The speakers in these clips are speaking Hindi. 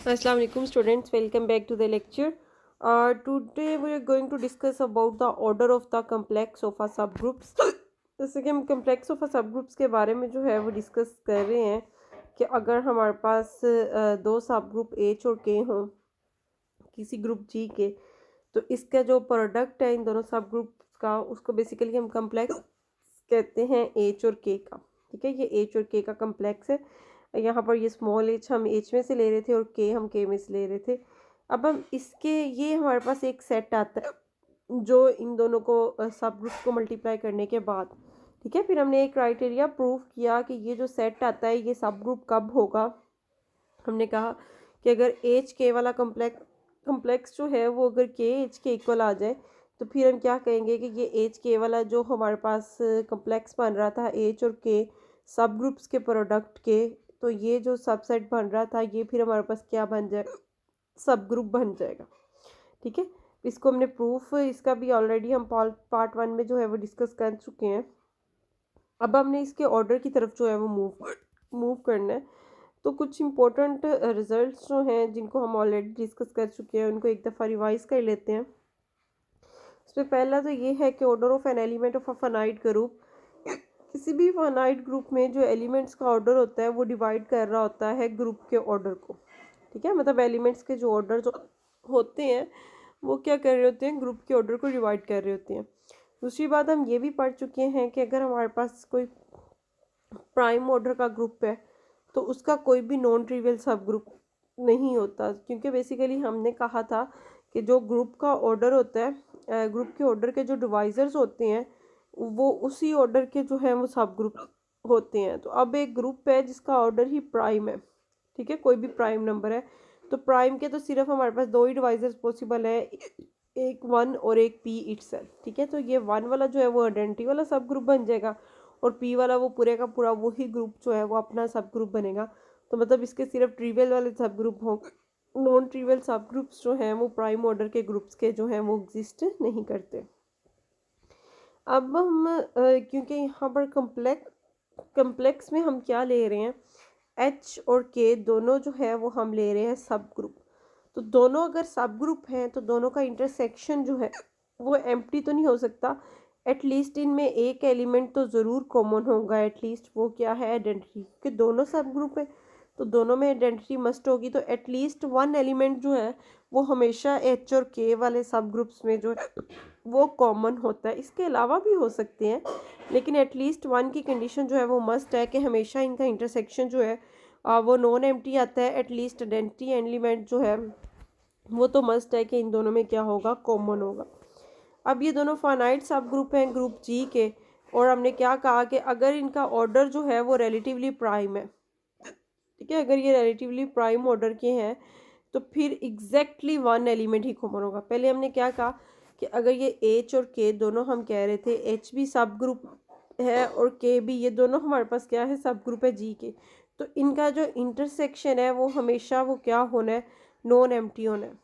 Assalamu alaikum students, welcome back to the lecture. Today we are going to discuss about the order of the complex of a subgroups. जैसे कि हम complex of a subgroups के बारे में जो है वो डिस्कस कर रहे हैं कि अगर हमारे पास दो सब ग्रुप H और K हों किसी ग्रुप G के, तो इसका जो प्रोडक्ट है इन दोनों सब ग्रुप्स का उसको बेसिकली हम कम्प्लेक्स कहते हैं H और K का। ठीक है, ये H और K का कम्प्लेक्स है। यहाँ पर ये स्मॉल h हम h में से ले रहे थे और k हम k में से ले रहे थे। अब हम इसके ये हमारे पास एक सेट आता है जो इन दोनों को सब ग्रुप को मल्टीप्लाई करने के बाद, ठीक है, फिर हमने एक क्राइटेरिया प्रूव किया कि ये जो सेट आता है ये सब ग्रुप कब होगा। हमने कहा कि अगर एच के वाला कम्प्लेक्स जो है वो अगर के एच के इक्वल आ जाए तो फिर हम क्या कहेंगे कि ये एच के वाला जो हमारे पास कम्प्लेक्स बन रहा था एच और के सब ग्रुप्स के प्रोडक्ट के, तो ये जो सबसेट बन रहा था ये फिर हमारे पास क्या बन जाएगा, सब ग्रुप बन जाएगा। ठीक है, इसको हमने प्रूफ इसका भी ऑलरेडी हम पार्ट 1 में जो है वो डिस्कस कर चुके हैं। अब हमने इसके ऑर्डर की तरफ जो है वो मूव करना है। तो कुछ इंपॉर्टेंट रिजल्ट्स जो हैं जिनको हम ऑलरेडी डिस्कस कर चुके हैं उनको एक दफ़ा रिवाइज कर लेते हैं। इसमें पहला तो ये है कि order of an element of a finite group, किसी भी फाइनाइट ग्रुप में जो एलिमेंट्स का ऑर्डर होता है वो डिवाइड कर रहा होता है ग्रुप के ऑर्डर को। ठीक है, मतलब एलिमेंट्स के जो ऑर्डर जो होते हैं वो क्या कर रहे होते हैं, ग्रुप के ऑर्डर को डिवाइड कर रहे होते हैं। दूसरी बात हम ये भी पढ़ चुके हैं कि अगर हमारे पास कोई प्राइम ऑर्डर का ग्रुप है तो उसका कोई भी नॉन ट्रिवियल सब ग्रुप नहीं होता, क्योंकि बेसिकली हमने कहा था कि जो ग्रुप का ऑर्डर होता है, ग्रुप के ऑर्डर के जो डिवाइजर्स होते हैं वो उसी ऑर्डर के जो है वो सब ग्रुप होते हैं। तो अब एक ग्रुप है जिसका ऑर्डर ही प्राइम है, ठीक है, कोई भी प्राइम नंबर है, तो प्राइम के तो सिर्फ हमारे पास दो ही डिवाइजर्स पॉसिबल है, एक 1 और एक p इटसेल्फ। ठीक है, तो ये 1 वाला जो है वो आइडेंटिटी वाला सब ग्रुप बन जाएगा और p वाला वो पूरे का पूरा वही ग्रुप जो है वो अपना सब ग्रुप बनेगा। तो मतलब इसके सिर्फ ट्रिवियल वाले सब ग्रुप हों, नॉन ट्रिवियल सब ग्रुप्स जो हैं वो प्राइम ऑर्डर के ग्रुप्स के जो हैं वो एग्जिस्ट नहीं करते। अब हम क्योंकि यहाँ पर कम्प्लेक्स में हम क्या ले रहे हैं, एच और के दोनों जो है वो हम ले रहे हैं सब ग्रुप। तो दोनों अगर सब ग्रुप हैं तो दोनों का इंटरसेक्शन जो है वो एम्प्टी तो नहीं हो सकता, एटलीस्ट इनमें एक एलिमेंट तो ज़रूर कॉमन होगा, एटलीस्ट वो क्या है, आइडेंटिटी, क्योंकि दोनों सब ग्रुप है तो दोनों में आइडेंटिटी मस्ट होगी। तो एटलीस्ट वन एलिमेंट जो है वो हमेशा एच और के वाले सब ग्रुप्स में जो है वो कॉमन होता है। इसके अलावा भी हो सकते हैं लेकिन एटलीस्ट वन की कंडीशन जो है वो मस्ट है कि हमेशा इनका इंटरसेक्शन जो है वो नॉन एम्प्टी आता है, एटलीस्ट आइडेंटिटी एलिमेंट जो है वो तो मस्ट है कि इन दोनों में क्या होगा, कॉमन होगा। अब ये दोनों फाइनाइट सब ग्रुप हैं ग्रुप जी के, और हमने क्या कहा कि अगर इनका ऑर्डर जो है वो रिलेटिवली प्राइम है, ठीक है, अगर ये रिलेटिवली प्राइम ऑर्डर के हैं तो फिर एग्जैक्टली वन एलिमेंट ही कॉमन होगा। पहले हमने क्या कहा कि अगर ये एच और के दोनों हम कह रहे थे एच भी सब ग्रुप है और के भी, ये दोनों हमारे पास क्या है, सब ग्रुप है जी के, तो इनका जो इंटरसेक्शन है वो हमेशा वो क्या होना है, नॉन एम्प्टी होना है।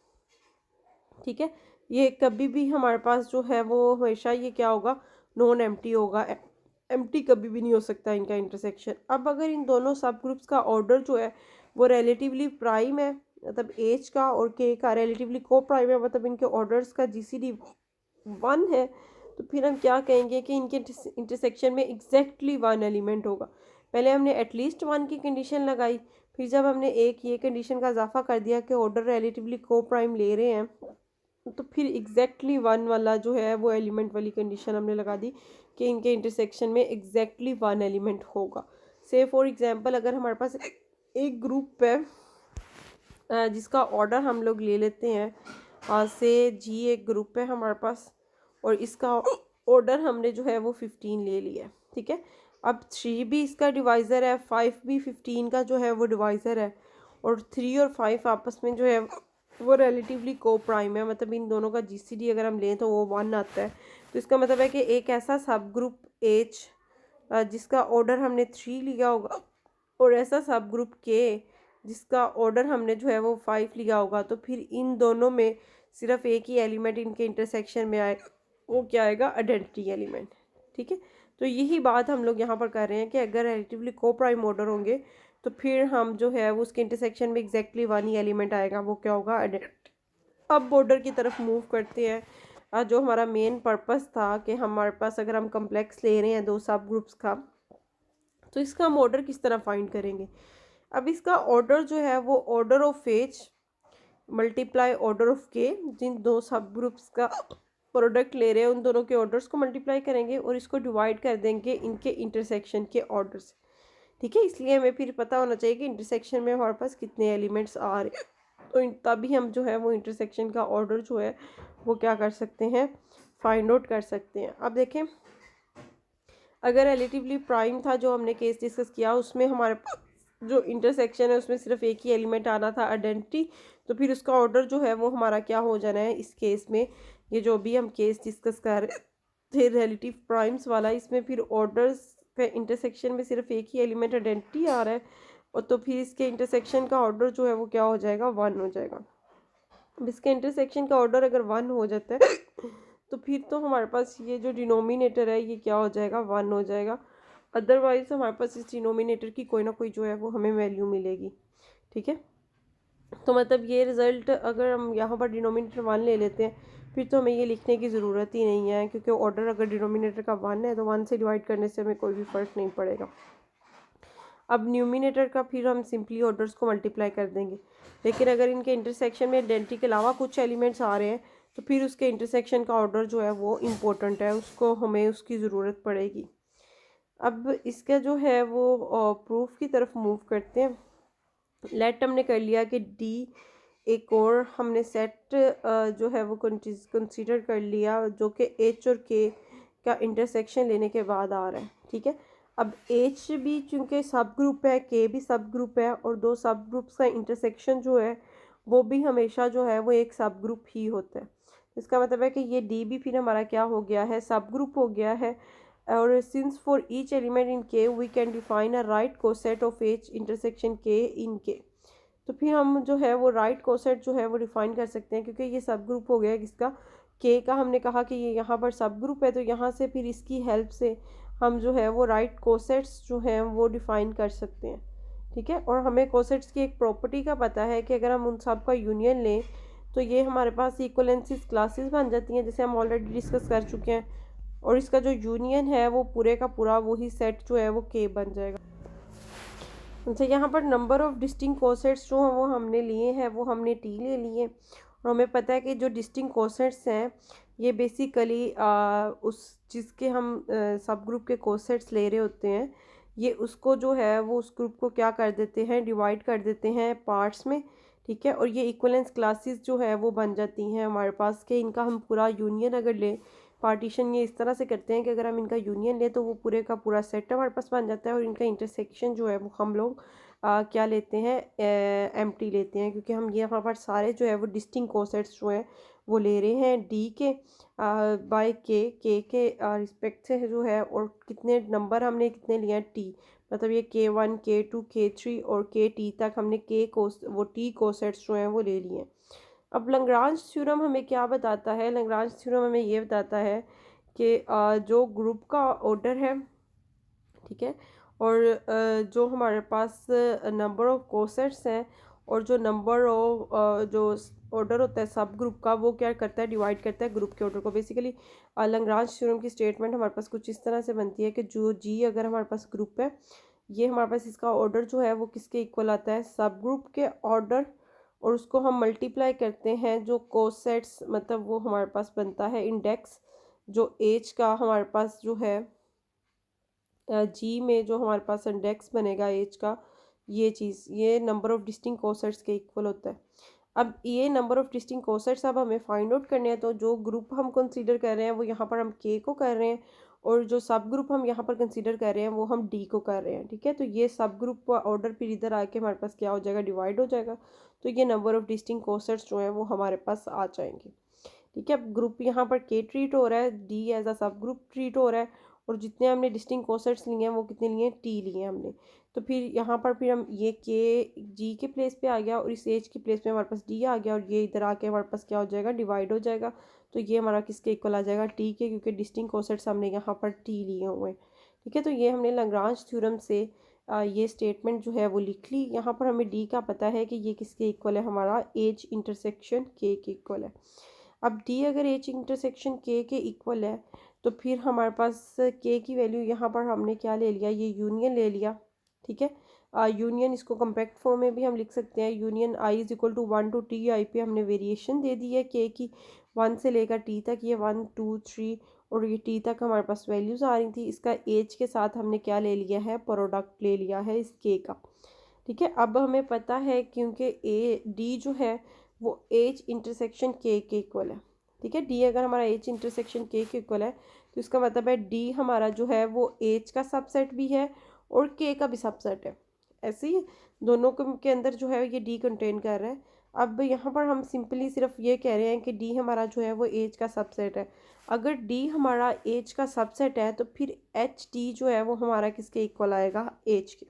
ठीक है, ये कभी भी हमारे पास जो है वो हमेशा ये क्या होगा, नॉन एम्प्टी होगा, एम्प्टी कभी भी नहीं हो सकता इनका इंटरसेक्शन। अब अगर इन दोनों सब ग्रुप्स का ऑर्डर जो है वो रिलेटिवली प्राइम है, मतलब एच का और के का रिलेटिवली को प्राइम है, मतलब इनके ऑर्डर्स का जीसीडी 1 है, तो फिर हम क्या कहेंगे कि इनके इंटरसेक्शन में एग्जैक्टली वन एलिमेंट होगा। पहले हमने एटलीस्ट 1 की कंडीशन लगाई, फिर जब हमने एक ये कंडीशन का इजाफा कर दिया कि ऑर्डर रिलेटिवली को प्राइम ले रहे हैं, तो फिर एग्जैक्टली 1 वाला जो है वो एलिमेंट वाली कंडीशन हमने लगा दी कि इनके इंटरसेक्शन में एग्जैक्टली 1 एलिमेंट होगा। से फॉर एग्जांपल अगर हमारे पास एक ग्रुप है जिसका ऑर्डर हम लोग ले लेते हैं, से जी एक ग्रुप है हमारे पास और इसका ऑर्डर हमने जो है वो 15 ले लिया है। ठीक है, अब 3 भी इसका डिवाइज़र है, 5 भी 15 का जो है वो डिवाइज़र है, और 3 और 5 आपस में जो है वो रिलेटिवली को प्राइम है, मतलब इन दोनों का जीसीडी अगर हम लें तो वो 1 आता है। तो इसका मतलब है कि एक ऐसा सब ग्रुप एच जिसका ऑर्डर हमने 3 लिया होगा और ऐसा सब ग्रुप के जिसका ऑर्डर हमने जो है वो 5 लिया होगा, तो फिर इन दोनों में सिर्फ एक ही एलिमेंट इनके इंटरसेक्शन में आएगा, वो क्या आएगा, आइडेंटिटी एलिमेंट। ठीक है, तो यही बात हम लोग यहाँ पर कर रहे हैं कि अगर रिलेटिवली को प्राइम ऑर्डर होंगे तो फिर हम जो है वो उसके इंटरसेक्शन में एग्जैक्टली वन ही एलिमेंट आएगा, वो क्या होगा, आइडेंटिटी। अब बॉर्डर की तरफ मूव करते हैं। जो हमारा मेन पर्पस था कि हमारे पास अगर हम कम्प्लेक्स ले रहे हैं दो सब ग्रुप्स का, तो इसका हम ऑर्डर किस तरह फाइंड करेंगे। अब इसका ऑर्डर जो है वो order of H multiply order of के, जिन दो सब ग्रुप्स का प्रोडक्ट ले रहे हैं उन दोनों के ऑर्डर्स को मल्टीप्लाई करेंगे और इसको डिवाइड कर देंगे इनके इंटरसेक्शन के ऑर्डर से। ठीक है, इसलिए हमें फिर पता होना चाहिए कि इंटरसेक्शन में हमारे पास कितने एलिमेंट्स आ रहे हैं, तो तभी हम जो है वो इंटरसेक्शन का ऑर्डर जो है वो क्या कर सकते हैं, फाइंड आउट कर सकते हैं। अब देखें, अगर रिलेटिवली प्राइम था जो हमने केस डिस्कस किया, उसमें हमारे पास जो इंटरसेक्शन है उसमें सिर्फ एक ही एलिमेंट आना था, आइडेंटिटी, तो फिर उसका ऑर्डर जो है वो हमारा क्या हो जाना है इस केस में। ये जो भी हम केस डिस्कस कर रहे थे रिलेटिव प्राइम्स वाला, इसमें फिर ऑर्डर्स पे इंटरसेक्शन में सिर्फ एक ही एलिमेंट आइडेंटिटी आ रहा है, और तो फिर इसके इंटरसेक्शन का ऑर्डर जो है वो क्या हो जाएगा, वन हो जाएगा। अब इसके इंटरसेक्शन का ऑर्डर अगर वन हो जाता है तो फिर तो हमारे पास ये जो डिनोमिनेटर है ये क्या हो जाएगा, वन हो जाएगा। अदरवाइज हमारे पास इस डिनोमिनेटर की कोई ना कोई जो है वो हमें वैल्यू मिलेगी। ठीक है, तो मतलब ये रिज़ल्ट अगर हम यहाँ पर डिनोमिनेटर वन ले लेते हैं फिर तो हमें ये लिखने की ज़रूरत ही नहीं है, क्योंकि ऑर्डर अगर डिनोमिनेटर का वन है तो वन से डिवाइड करने से हमें कोई भी फ़र्क नहीं पड़ेगा। अब न्यूमिनेटर का फिर हम सिंपली ऑर्डर्स को मल्टीप्लाई कर देंगे, लेकिन अगर इनके इंटरसेक्शन में आइडेंटिटी के अलावा कुछ एलिमेंट्स आ रहे हैं तो फिर उसके इंटरसेक्शन का ऑर्डर जो है वो इम्पोर्टेंट है, उसको हमें उसकी ज़रूरत पड़ेगी। अब इसका जो है वो प्रूफ की तरफ मूव करते हैं। लेट हमने कर लिया कि डी एक और हमने सेट जो है वो कंसीडर कर लिया जो कि एच और के का इंटरसेक्शन लेने के बाद आ रहा है। ठीक है, अब एच भी चूँकि सब ग्रुप है, के भी सब ग्रुप है, और दो सब ग्रुप्स का इंटरसेक्शन जो है वो भी हमेशा जो है वो एक सब ग्रुप ही होता है। इसका मतलब है कि ये डी भी फिर हमारा क्या हो गया है, सब ग्रुप हो गया है। और since for each element in K we can define a right coset of H intersection K in के, तो फिर हम जो है वो राइट कोसेट जो है वो डिफाइन कर सकते हैं, क्योंकि ये सब ग्रुप हो गया है किसका, के का। हमने कहा कि ये यहाँ पर सब ग्रुप है, तो यहाँ से फिर इसकी हेल्प से हम जो है वो राइट कोसेट्स जो हैं वो डिफाइन कर सकते हैं। ठीक है, और हमें कोसेट्स की एक प्रॉपर्टी का पता है कि अगर हम उन सब का यूनियन लें तो ये हमारे पास इक्वलेंसीज क्लासेस बन जाती हैं, जैसे हम ऑलरेडी डिस्कस कर चुके हैं, और इसका जो यूनियन है वो पूरे का पूरा वही सेट जो है वो के बन जाएगा। अच्छा, यहाँ पर नंबर ऑफ डिस्टिंक्ट कोसेट्स जो हैं वो हमने लिए हैं, वो हमने टी ले लिए, और हमें पता है कि जो डिस्टिंक्ट कोसेट्स हैं ये बेसिकली उस जिसके हम सब ग्रुप के कोसेट्स ले रहे होते हैं, ये उसको जो है वो उस ग्रुप को क्या कर देते हैं, डिवाइड कर देते हैं पार्ट्स में। ठीक है, और ये इक्वलेंस क्लासेस जो है वो बन जाती हैं हमारे पास के इनका हम पूरा यूनियन अगर लें, पार्टीशन ये इस तरह से करते हैं कि अगर हम इनका यूनियन लें तो वो पूरे का पूरा सेट हमारे पास बन जाता है, और इनका इंटरसेक्शन जो है वो हम लोग क्या लेते हैं, एम्प्टी लेते हैं, क्योंकि हम ये यहाँ पर सारे जो है वो डिस्टिंक्ट कोसेट्स जो हैं वो ले रहे हैं डी के बाय के रिस्पेक्ट से जो है, और कितने नंबर हमने कितने लिए हैं, टी, मतलब ये K1 K2 K3 और K तक हमने वो टी कोसेट्स जो हैं वो ले लिए हैं। अब लैग्रांज थ्योरम हमें क्या बताता है, लैग्रांज थ्योरम हमें ये बताता है कि जो ग्रुप का ऑर्डर है, ठीक है, और जो हमारे पास नंबर ऑफ कोसेट्स हैं, और जो नंबर ऑफ जो ऑर्डर होता है सब ग्रुप का, वो क्या करता है, डिवाइड करता है ग्रुप के ऑर्डर को। बेसिकली लैग्रांज थ्योरम की स्टेटमेंट हमारे पास कुछ इस तरह से बनती है कि जो जी अगर हमारे पास ग्रुप है, ये हमारे पास इसका ऑर्डर जो है वो किसके इक्वल आता है, सब ग्रुप के ऑर्डर, और उसको हम मल्टीप्लाई करते हैं जो कोसेट्स, मतलब वो हमारे पास बनता है इंडेक्स, जो एज का हमारे पास जो है जी में जो हमारे पास इंडेक्स बनेगा एज का, ये चीज़ ये नंबर ऑफ डिस्टिंक्ट कोसेट्स के इक्वल होता है। अब ये नंबर ऑफ डिस्टिंक्ट कोसेट्स अब हमें फाइंड आउट करने हैं, तो जो ग्रुप हम कंसीडर कर रहे हैं वो यहाँ पर हम के को कर रहे हैं, और जो सब ग्रुप हम यहाँ पर कंसीडर कर रहे हैं वो हम डी को कर रहे हैं। ठीक है, तो ये सब ग्रुप का ऑर्डर फिर इधर आके हमारे पास क्या हो जाएगा, डिवाइड हो जाएगा, तो ये नंबर ऑफ डिस्टिंक्ट कोसेट्स जो हैं वो हमारे पास आ जाएंगे। ठीक है, अब ग्रुप यहाँ पर के ट्रीट हो रहा है, डी एज अ सब ग्रुप ट्रीट हो रहा है, और जितने हमने डिस्टिंक्ट कोसेट्स लिए हैं वो कितने लिए हैं, टी लिए हैं हमने, तो फिर यहाँ पर फिर हम ये के जी के प्लेस पे आ गया, और इस एज के प्लेस पे हमारे पास डी आ गया, और ये इधर आके हमारे पास क्या हो जाएगा, डिवाइड हो जाएगा, तो ये हमारा किसके इक्वल आ जाएगा, टी के, क्योंकि डिस्टिंक्ट कोसेट्स हमने यहाँ पर टी लिए हुए हैं। ठीक है, तो ये हमने लैग्रांज थ्योरम से ये स्टेटमेंट जो है वो लिख ली। यहाँ पर हमें डी का पता है कि ये किसके इक्वल है, हमारा एच इंटरसेक्शन के इक्वल है। अब डी अगर एच इंटरसेक्शन के इक्वल है तो फिर हमारे पास के की वैल्यू यहाँ पर हमने क्या ले लिया, ये यूनियन ले लिया। ठीक है, यूनियन इसको कम्पैक्ट फॉर्म में भी हम लिख सकते हैं, union I is equal to 1 to T I पे हमने वेरिएशन दे दी है के की, 1 से लेकर टी तक, ये 1 2 3 और ये टी तक हमारे पास वैल्यूज़ आ रही थी। इसका एज के साथ हमने क्या ले लिया है, प्रोडक्ट ले लिया है इस के का। ठीक है, अब हमें पता है क्योंकि ए डी जो है वो एच इंटरसेक्शन के इक्वल है। ठीक है, डी अगर हमारा एच इंटरसेक्शन के इक्वल है तो इसका मतलब है डी हमारा जो है वो एच का सबसेट भी है और के का भी सबसेट है। ऐसे ही दोनों के अंदर जो है ये डी कंटेन कर रहा है। अब यहाँ पर हम सिंपली सिर्फ ये कह रहे हैं कि डी हमारा जो है वो एच का सबसेट है। अगर डी हमारा एच का सबसेट है तो फिर एच डी जो है वो हमारा किसके इक्वल आएगा, एच के।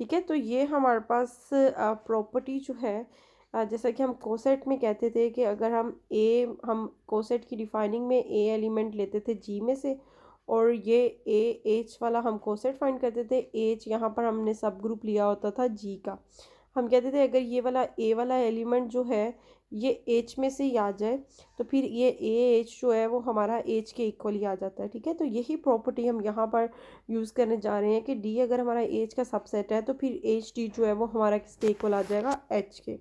ठीक है, तो ये हमारे पास प्रॉपर्टी जो है, जैसा कि हम कोसेट में कहते थे कि अगर हम कोसेट की डिफाइनिंग में ए एलिमेंट लेते थे जी में से और ये ए एच वाला हम कोसेट फाइंड करते थे, एच यहाँ पर हमने सब ग्रुप लिया होता था जी का। हम कहते थे अगर ये वाला ए वाला एलिमेंट जो है ये एच में से ही आ जाए तो फिर ये ए एच जो है वो हमारा एच के इक्वल ही आ जाता है। ठीक है, तो यही प्रॉपर्टी हम यहाँ पर यूज़ करने जा रहे हैं कि डी अगर हमारा एच का सबसेट है तो फिर एच डी जो है वो हमारा किसके इक्वल आ जाएगा, एच के।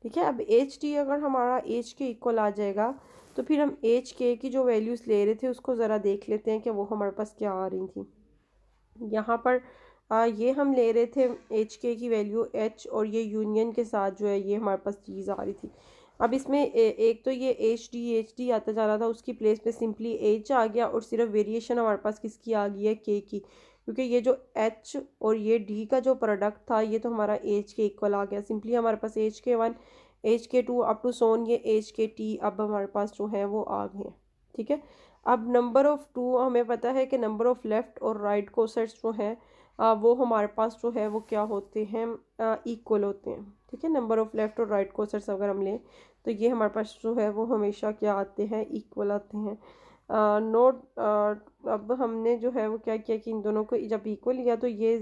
ठीक है, अब एच डी अगर हमारा एच के इक्वल आ जाएगा तो फिर हम एच के की जो वैल्यूज़ ले रहे थे उसको ज़रा देख लेते हैं कि वो हमारे पास क्या आ रही थी। यहाँ पर ये हम ले रहे थे एच के की वैल्यू एच और ये यूनियन के साथ जो है ये हमारे पास चीज़ आ रही थी। अब इसमें एक तो ये एच डी आता जा रहा था, उसकी प्लेस पे सिंपली एच आ गया और सिर्फ वेरिएशन हमारे पास किसकी आ गई है, के की, क्योंकि ये जो एच और ये डी का जो प्रोडक्ट था ये तो हमारा एच के इक्वल आ गया। सिंपली हमारे पास एच के 1 एच के 2 अप टू सोन ये एच के टी अब हमारे पास जो है वो आ गए। ठीक है, अब नंबर ऑफ़ टू हमें पता है कि नंबर ऑफ़ लेफ़्ट और राइट कोसेट्स जो हैं वो हमारे पास जो है वो क्या होते हैं, इक्वल होते हैं। ठीक है, नंबर ऑफ़ लेफ़्ट और राइट कोसेट्स अगर हम लें तो ये हमारे पास जो है वो हमेशा क्या आते हैं, इक्वल आते हैं। नोट अब हमने जो है वो क्या किया कि इन दोनों को जब इक्वल लिया तो ये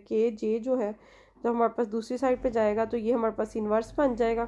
के जे जो है जब हमारे पास दूसरी साइड पे जाएगा तो ये हमारे पास इन्वर्स बन जाएगा।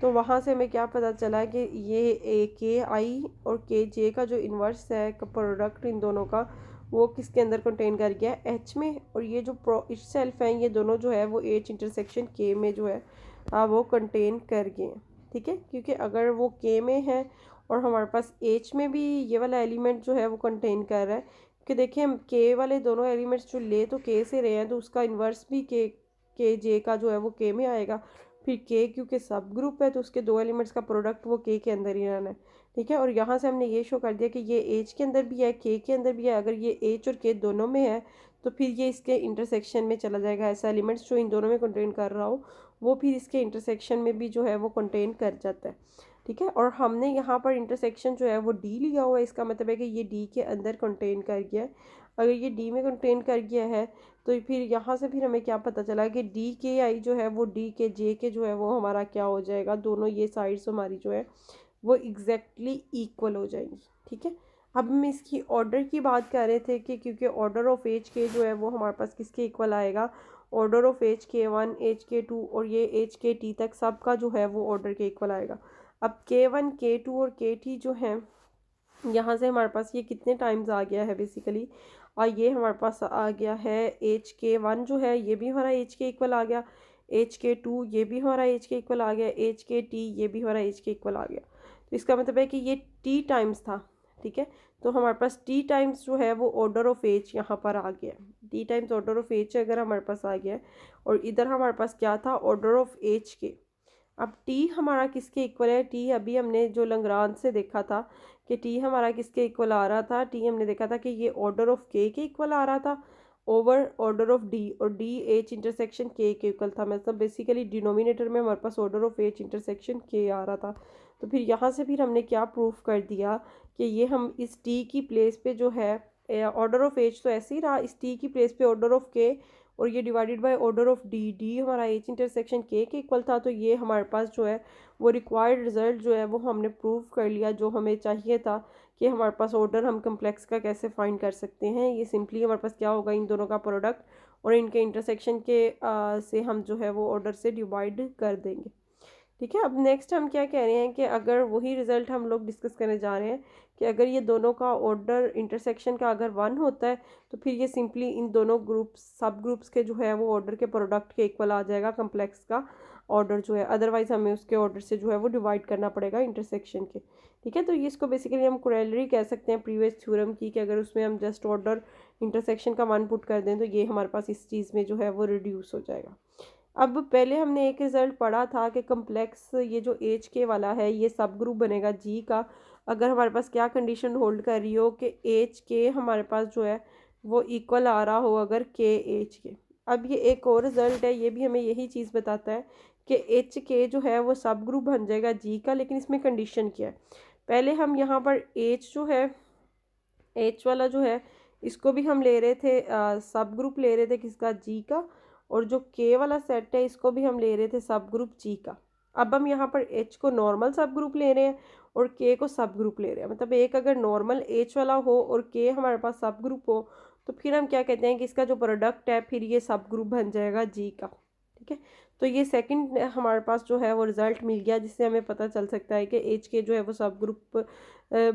तो वहाँ से हमें क्या पता चला कि ये ए के आई और के जे का जो इन्वर्स है का प्रोडक्ट इन दोनों का वो किसके अंदर कंटेन कर गया, एच में, और ये जो प्रो इटसेल्फ हैं ये दोनों जो है वो एच इंटरसेक्शन के में जो है वो कंटेन कर गए हैं। ठीक है, क्योंकि अगर वो के में है और हमारे पास एच में भी ये वाला एलिमेंट जो है वो कंटेन कर रहा है, कि देखिए हम के वाले दोनों एलिमेंट्स जो ले तो के से रहे हैं तो उसका इन्वर्स भी के जे का जो है वो के में आएगा। फिर के क्योंकि सब ग्रुप है तो उसके दो एलिमेंट्स का प्रोडक्ट वो के अंदर ही रहना है। ठीक है, और यहाँ से हमने ये शो कर दिया कि ये एच के अंदर भी है, के अंदर भी है। अगर ये एच और के दोनों में है तो फिर ये इसके इंटरसेक्शन में चला जाएगा। ऐसा एलिमेंट्स जो इन दोनों में कंटेन कर रहा हो वो फिर इसके इंटरसेक्शन में भी जो है वो कंटेन कर जाता है। ठीक है, और हमने यहाँ पर इंटरसेक्शन जो है वो डी लिया हुआ है, इसका मतलब है कि ये डी के अंदर कंटेन कर गया है। अगर ये डी में कंटेन कर गया है तो फिर यहाँ से फिर हमें क्या पता चला कि डी के आई जो है वो डी के जे के जो है वो हमारा क्या हो जाएगा, दोनों ये साइड्स हमारी जो है वो एग्जैक्टली इक्वल हो जाएंगी। ठीक है, अब हम इसकी ऑर्डर की बात कर रहे थे कि क्योंकि ऑर्डर ऑफ एच के जो है वो हमारे पास किसके इक्वल आएगा, ऑर्डर ऑफ एच के 1 एच के 2 और ये एच के टी तक सबका जो है वो ऑर्डर के इक्वल आएगा। अब के 1 के 2 और के टी जो हैं यहाँ से हमारे पास ये कितने टाइम्स आ गया है बेसिकली, और ये हमारे पास आ गया है एच के 1 जो है ये भी हमारा एच के इक्वल आ गया, एच के 2 ये भी हमारा एच के इक्वल आ गया, एच के टी ये भी हमारा एच के इक्वल आ गया। तो इसका मतलब है कि ये टी टाइम्स था। ठीक है, तो हमारे पास टी टाइम्स जो है वो ऑर्डर ऑफ एच यहाँ पर आ गया, T times order of H अगर हमारे पास आ गया है, और इधर हमारे पास क्या था, ऑर्डर ऑफ एच के। अब टी हमारा किसके इक्वल है, टी अभी हमने जो लंग्रांज से देखा था कि टी हमारा किसके इक्वल आ रहा था, टी हमने देखा था कि ये ऑर्डर ऑफ के इक्वल आ रहा था ओवर ऑर्डर ऑफ डी, और डी एच इंटरसेक्शन के इक्वल था। मतलब बेसिकली डिनोमिनेटर में हमारे पास ऑर्डर ऑफ एच इंटरसेक्शन के आ रहा था। तो फिर यहाँ से फिर हमने क्या प्रूफ कर दिया कि ये हम इस टी की प्लेस पे जो है ऑर्डर ऑफ एच तो ऐसे ही रहा, इस टी की प्लेस पे ऑर्डर ऑफ के और ये divided by order of D, D हमारा एच इंटरसेक्शन के इक्वल था। तो ये हमारे पास जो है वो रिक्वायर्ड रिजल्ट जो है वो हमने प्रूव कर लिया जो हमें चाहिए था कि हमारे पास ऑर्डर हम कम्प्लेक्स का कैसे फाइंड कर सकते हैं। ये सिंपली हमारे पास क्या होगा, इन दोनों का प्रोडक्ट और इनके इंटरसेक्शन के से हम जो है वो ऑर्डर से डिवाइड कर देंगे। ठीक है, अब नेक्स्ट हम क्या कह रहे हैं कि अगर वही रिज़ल्ट हम लोग डिस्कस करने जा रहे हैं कि अगर ये दोनों का ऑर्डर इंटरसेक्शन का अगर 1 होता है तो फिर ये सिंपली इन दोनों ग्रुप्स सब ग्रुप्स के जो है वो ऑर्डर के प्रोडक्ट के इक्वल आ जाएगा कम्प्लेक्स का ऑर्डर जो है, अदरवाइज हमें उसके ऑर्डर से जो है वो डिवाइड करना पड़ेगा इंटरसेक्शन के। ठीक है, तो ये इसको बेसिकली हम कोरोलरी कह सकते हैं प्रीवियस थ्योरम की, कि अगर उसमें हम जस्ट ऑर्डर इंटरसेक्शन का 1 पुट कर दें तो ये हमारे पास इस चीज़ में जो है वो रिड्यूस हो जाएगा। अब पहले हमने एक रिज़ल्ट पढ़ा था कि कम्प्लेक्स ये जो एच के वाला है ये सब ग्रुप बनेगा जी का, अगर हमारे पास क्या कंडीशन होल्ड कर रही हो कि एच के हमारे पास जो है वो इक्वल आ रहा हो अगर के एच के। अब ये एक और रिज़ल्ट है, ये भी हमें यही चीज़ बताता है कि एच के जो है वो सब ग्रुप बन जाएगा जी का, लेकिन इसमें कंडीशन क्या है। पहले हम यहाँ पर एच जो है, एच वाला जो है इसको भी हम ले रहे थे सब ग्रुप ले रहे थे किसका, जी का, और जो के वाला सेट है इसको भी हम ले रहे थे सब ग्रुप जी का। अब हम यहाँ पर एच को नॉर्मल सब ग्रुप ले रहे हैं और के को सब ग्रुप ले रहे हैं, मतलब एक अगर नॉर्मल एच वाला हो और के हमारे पास सब ग्रुप हो तो फिर हम क्या कहते हैं कि इसका जो प्रोडक्ट है फिर ये सब ग्रुप बन जाएगा जी का। ठीक है, तो ये सेकंड हमारे पास जो है वो रिज़ल्ट मिल गया, जिससे हमें पता चल सकता है कि एच के जो है वो सब ग्रुप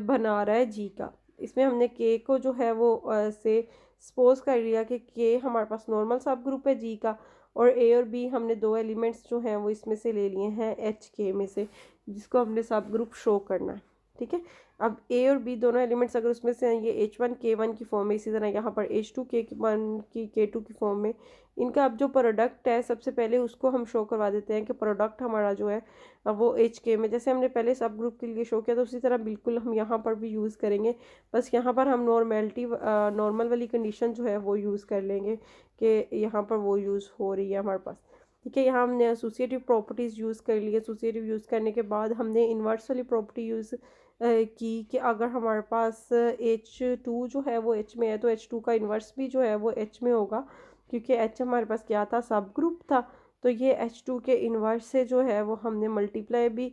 बना रहा है जी का। इसमें हमने के को जो है वो से सपोज कर लिया कि के हमारे पास नॉर्मल सब ग्रुप है जी का, और ए और बी हमने 2 एलिमेंट्स जो हैं वो इसमें से ले लिए हैं एच के में से, जिसको हमने सब ग्रुप शो करना है। ठीक है, अब ए और बी दोनों एलिमेंट्स अगर उसमें से ये H1 K1 की फॉर्म में, इसी तरह यहाँ पर H2 K1 की K2 की फॉर्म में, इनका अब जो प्रोडक्ट है सबसे पहले उसको हम शो करवा देते हैं कि प्रोडक्ट हमारा जो है वो एच के में, जैसे हमने पहले सब ग्रुप के लिए शो किया तो उसी तरह बिल्कुल हम यहाँ पर भी यूज़ करेंगे। बस यहाँ पर हम नॉर्मल वाली कंडीशन जो है वो यूज़ कर लेंगे कि यहाँ पर वो यूज़ हो रही है हमारे पास। ठीक है, यहाँ हमने एसोसिएटिव प्रॉपर्टीज़ यूज़ कर ली। एसोसिएटिव यूज़ करने के बाद हमने इन्वर्स वाली प्रॉपर्टी यूज़ की कि अगर हमारे पास H2 जो है वो H में है तो H2 का इन्वर्स भी जो है वो H में होगा, क्योंकि H हमारे पास क्या था, सब ग्रुप था। तो ये H2 के इन्वर्स से जो है वो हमने मल्टीप्लाई भी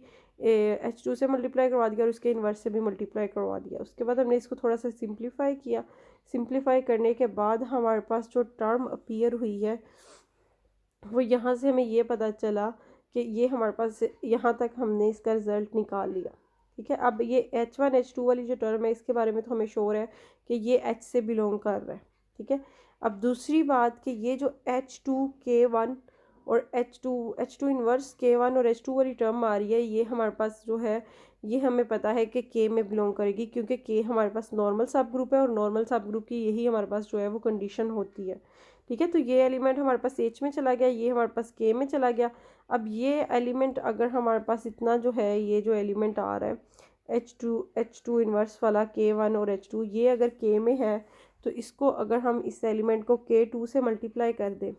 H2 से मल्टीप्लाई करवा दिया और उसके इन्वर्स से भी मल्टीप्लाई करवा दिया। उसके बाद हमने इसको थोड़ा सा सिंप्लीफाई किया। सिंप्लीफाई करने के बाद हमारे पास जो टर्म अपीयर हुई है वो यहाँ से हमें ये पता चला कि ये हमारे पास यहाँ तक हमने इसका रिज़ल्ट निकाल लिया। ठीक है, अब ये H1 H2 वाली जो टर्म है इसके बारे में तो हमें श्योर है कि ये H से बिलोंग कर रहा है। ठीक है, अब दूसरी बात कि ये जो H2 K1 और H2 इन्वर्स K1 और H2 वाली टर्म आ रही है, ये हमारे पास जो है ये हमें पता है कि K में बिलोंग करेगी, क्योंकि K हमारे पास नॉर्मल सब ग्रुप है और नॉर्मल सब ग्रुप की यही हमारे पास जो है वो कंडीशन होती है। ठीक है, तो ये एलिमेंट हमारे पास H में चला गया, ये हमारे पास K में चला गया। अब ये एलिमेंट अगर हमारे पास इतना जो है, ये जो एलिमेंट आ रहा है H2 इन्वर्स वाला K1 और H2, ये अगर K में है तो इसको अगर हम इस एलिमेंट को K2 से मल्टीप्लाई कर दें,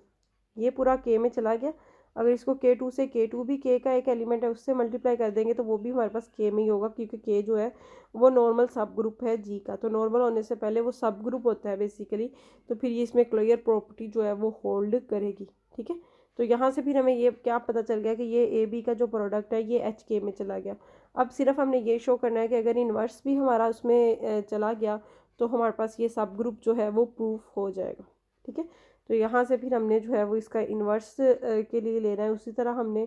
ये पूरा K में चला गया। अगर इसको K2 से, K2 भी K का एक एलिमेंट है, उससे मल्टीप्लाई कर देंगे तो वो भी हमारे पास K में ही होगा, क्योंकि K जो है वो नॉर्मल सब ग्रुप है जी का। तो नॉर्मल होने से पहले वो सब ग्रुप होता है बेसिकली, तो फिर ये इसमें क्लियर प्रॉपर्टी जो है वो होल्ड करेगी। ठीक है, तो यहाँ से फिर हमें ये क्या पता चल गया कि ये ए बी का जो प्रोडक्ट है ये एच के में चला गया। अब सिर्फ हमने ये शो करना है कि अगर इन्वर्स भी हमारा उसमें चला गया तो हमारे पास ये सब ग्रुप जो है वो प्रूफ हो जाएगा। ठीक है, तो यहाँ से फिर हमने जो है वो इसका इन्वर्स के लिए लेना है। उसी तरह हमने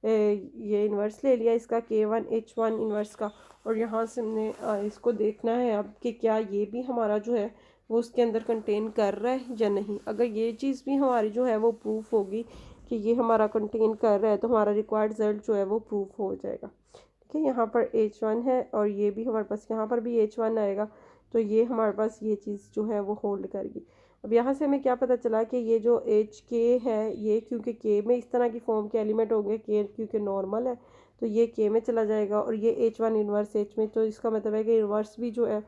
ये इन्वर्स ले लिया इसका K1 H1 इन्वर्स का, और यहाँ से हमने इसको देखना है अब कि क्या ये भी हमारा जो है वो उसके अंदर कंटेन कर रहा है या नहीं। अगर ये चीज़ भी हमारी जो है वो प्रूफ होगी कि ये हमारा कंटेन कर रहा है तो हमारा रिक्वायर्ड रिजल्ट जो है वो प्रूफ हो जाएगा। ठीक है, यहाँ पर H1 है और ये भी हमारे पास यहाँ पर भी H1 आएगा, तो ये हमारे पास ये चीज़ जो है वो होल्ड करेगी। अब यहाँ से हमें क्या पता चला कि ये जो एच के है ये, क्योंकि के में इस तरह की फॉर्म के एलिमेंट होंगे, के क्योंकि नॉर्मल है तो ये के में चला जाएगा, और ये H1 इन्वर्स एच में, तो इसका मतलब है कि इन्वर्स भी जो है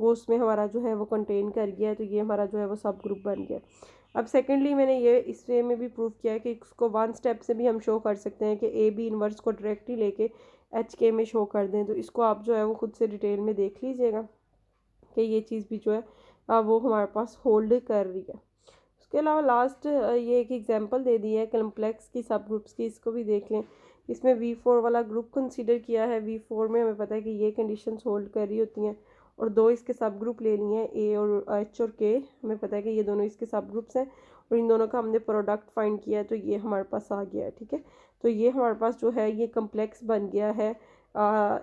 वो उसमें हमारा जो है वो कंटेन कर गया है, तो ये हमारा जो है वो सब ग्रुप बन गया। अब सेकेंडली मैंने ये इस वे में भी प्रूव किया है कि इसको 1 स्टेप से भी हम शो कर सकते हैं कि ए बी इन्वर्स को डायरेक्टली लेके एच के में शो कर दें। तो इसको आप जो है वो खुद से डिटेल में देख लीजिएगा कि ये चीज़ भी जो है वो हमारे पास होल्ड कर रही है। उसके अलावा लास्ट ये एक एग्जांपल दे दी है कम्प्लेक्स की सब ग्रुप्स की, इसको भी देख लें। इसमें V4 वाला ग्रुप कंसीडर किया है। V4 में हमें पता है कि ये कंडीशंस होल्ड कर रही होती हैं, और 2 इसके सब ग्रुप ले लिए हैं, ए और एच और के। हमें पता है कि ये दोनों इसके सब ग्रुप्स हैं, और इन दोनों का हमने प्रोडक्ट फाइंड किया है, तो ये हमारे पास आ गया है। ठीक है, तो ये हमारे पास जो है ये कम्प्लेक्स बन गया है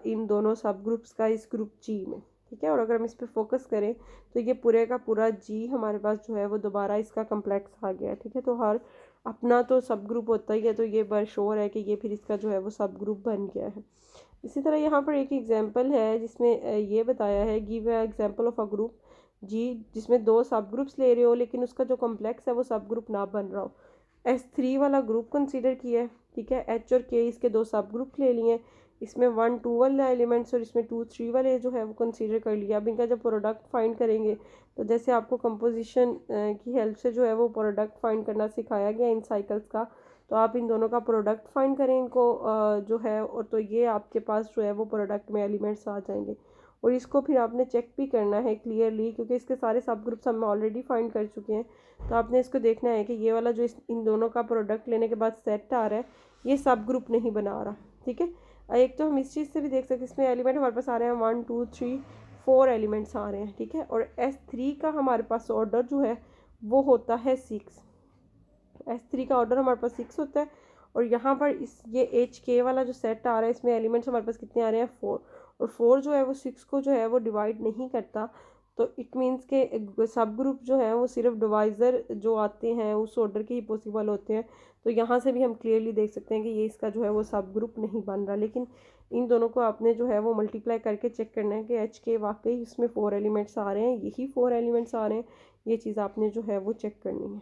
इन दोनों सब ग्रुप्स का इस ग्रुप जी में। ठीक है, और अगर हम इस पर फोकस करें तो ये पूरे का पूरा जी हमारे पास जो है वो दोबारा इसका कम्प्लेक्स आ गया है। ठीक है, तो हर अपना तो सब ग्रुप होता ही है, तो ये बरशोर है कि ये फिर इसका जो है वो सब ग्रुप बन गया है। इसी तरह यहाँ पर एक एग्जांपल है जिसमें ये बताया है, give a example of a group G जिसमें दो सब ग्रुप्स ले रहे हो लेकिन उसका जो कम्प्लेक्स है वो सब ग्रुप ना बन रहा हो। S3 वाला ग्रुप कंसीडर किया है। ठीक है, H और K इसके दो सब ग्रुप ले लिए, इसमें 1 2 वाले एलिमेंट्स और इसमें 2 3 वाले जो है वो कंसीडर कर लिया। अब इनका जब प्रोडक्ट फाइंड करेंगे तो जैसे आपको कंपोजिशन की हेल्प से जो है वो प्रोडक्ट फाइंड करना सिखाया गया इन साइकिल्स का, तो आप इन दोनों का प्रोडक्ट फाइंड करें इनको जो है, और तो ये आपके पास जो है वो प्रोडक्ट में एलिमेंट्स आ जाएंगे। और इसको फिर आपने चेक भी करना है क्लियरली, क्योंकि इसके सारे सब ग्रुप्स हम ऑलरेडी फाइंड कर चुके हैं। तो आपने इसको देखना है कि ये वाला जो इन दोनों का प्रोडक्ट लेने के बाद सेट आ रहा है ये सब ग्रुप नहीं बना रहा। ठीक है, एक तो हम इस चीज़ से भी देख सकते हैं, इसमें एलिमेंट हमारे पास आ रहे हैं 1 2 3 4 एलिमेंट्स आ रहे हैं। ठीक है, और S3 का हमारे पास ऑर्डर जो है वो होता है 6। S3 का ऑर्डर हमारे पास 6 होता है, और यहाँ पर इस ये HK वाला जो सेट आ रहा है इसमें एलिमेंट्स हमारे पास कितने आ रहे हैं 4, और 4 जो है वो 6 को जो है वो डिवाइड नहीं करता। तो इट मीन्स के सब ग्रुप जो है वो सिर्फ डिवाइज़र जो आते हैं उस ऑर्डर के ही पॉसिबल होते हैं। तो यहाँ से भी हम क्लियरली देख सकते हैं कि ये इसका जो है वो सब ग्रुप नहीं बन रहा, लेकिन इन दोनों को आपने जो है वो मल्टीप्लाई करके चेक करना है कि HK वाकई इसमें 4 एलिमेंट्स आ रहे हैं, यही 4 एलिमेंट्स आ रहे हैं, ये चीज़ आपने जो है वो चेक करनी है।